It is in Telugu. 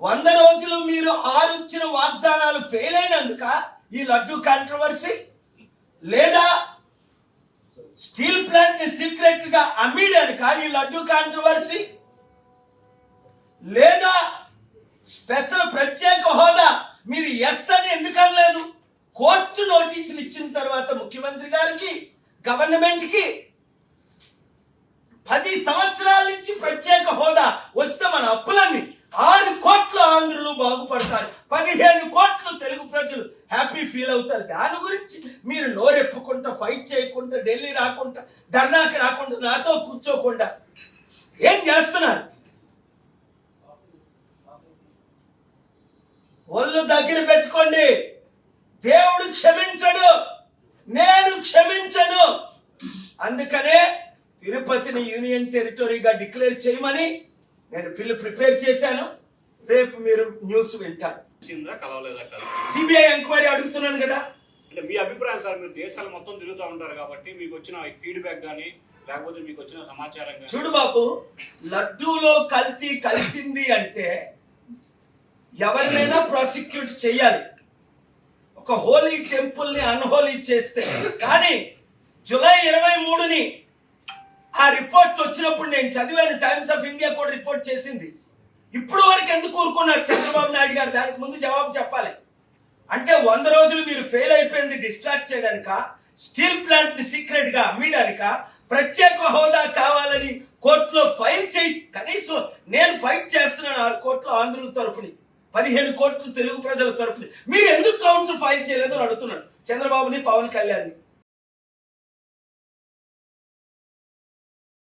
100 రోజులు మీరు 6 ఇచ్చిన వాగ్దానాలు ఫెయిల్ అయినందుక ఈ లడ్డు కాంట్రవర్సీ, లేదా స్టీల్ ప్లాంట్ ని సీక్రెట్ గా అమ్మేయడానికి ఈ లడ్డు కాంట్రవర్సీ, లేదా స్పెషల్ ప్రత్యేక హోదా మీరు ఎస్ అని ఎందుకు అనలేదు? కోర్టు నోటీసులు ఇచ్చిన తర్వాత ముఖ్యమంత్రి గారికి, గవర్నమెంట్ కి 10 సంవత్సరాల నుంచి ప్రత్యేక హోదా వస్తే మన అప్పులన్నీ 6 కోట్ల ఆంధ్రులు బాగుపడతారు, 15 కోట్ల తెలుగు ప్రజలు హ్యాపీ ఫీల్ అవుతారు. దాని గురించి మీరు నోరెప్పుకుంటా, ఫైట్ చేయకుండా, ఢిల్లీ రాకుండా, ధర్నాకి రాకుండా, నాతో కూర్చోకుండా ఏం చేస్తున్నారు? ఒళ్ళు దగ్గర పెట్టుకోండి. దేవుడు క్షమించడు, నేను క్షమించను. అందుకనే తిరుపతిని యూనియన్ టెరిటరీగా డిక్లేర్ చేయమని నేను బిల్లు ప్రిపేర్ చేశాను. రేపు మీరు న్యూస్ వింటారు. సిబిఐ ఎంక్వైరీ అడుగుతున్నాను కదా. అంటే మీ అభిప్రాయం సార్, మీరు దేశాలు మొత్తం తిరుగుతూ ఉంటారు కాబట్టి మీకు వచ్చిన ఫీడ్బ్యాక్ కానీ లేకపోతే మీకు వచ్చిన సమాచారం కానీ. చూడు బాబు, లడ్డూలో కల్తీ కలిసింది అంటే ఎవరినైనా ప్రాసిక్యూట్ చేయాలి. ఒక హోలీ టెంపుల్ ని అన్హోలీ చేస్తే. కానీ జూలై 23ని ఆ రిపోర్ట్ వచ్చినప్పుడు నేను చదివాను, టైమ్స్ ఆఫ్ ఇండియా కూడా రిపోర్ట్ చేసింది. ఇప్పుడు వరకు ఎందుకు ఊరుకున్నారు చంద్రబాబు నాయుడు గారు? దానికి ముందు జవాబు చెప్పాలి. అంటే 100 రోజులు మీరు ఫెయిల్ అయిపోయింది డిస్ట్రాక్ట్ చేయడానిక, స్టీల్ ప్లాంట్ ని సీక్రెట్ గా అమ్మడానిక, ప్రత్యేక హోదా కావాలని కోర్టులో ఫైల్ చేయి. కనీసం నేను ఫైట్ చేస్తున్నాను 6 కోట్ల ఆంధ్రుల తరపుని, 15 కోట్ల తెలుగు ప్రజల తరపుని. మీరు ఎందుకు కౌంటర్ ఫైల్ చేయలేదని అడుగుతున్నాడు చంద్రబాబుని, పవన్ కళ్యాణ్ని.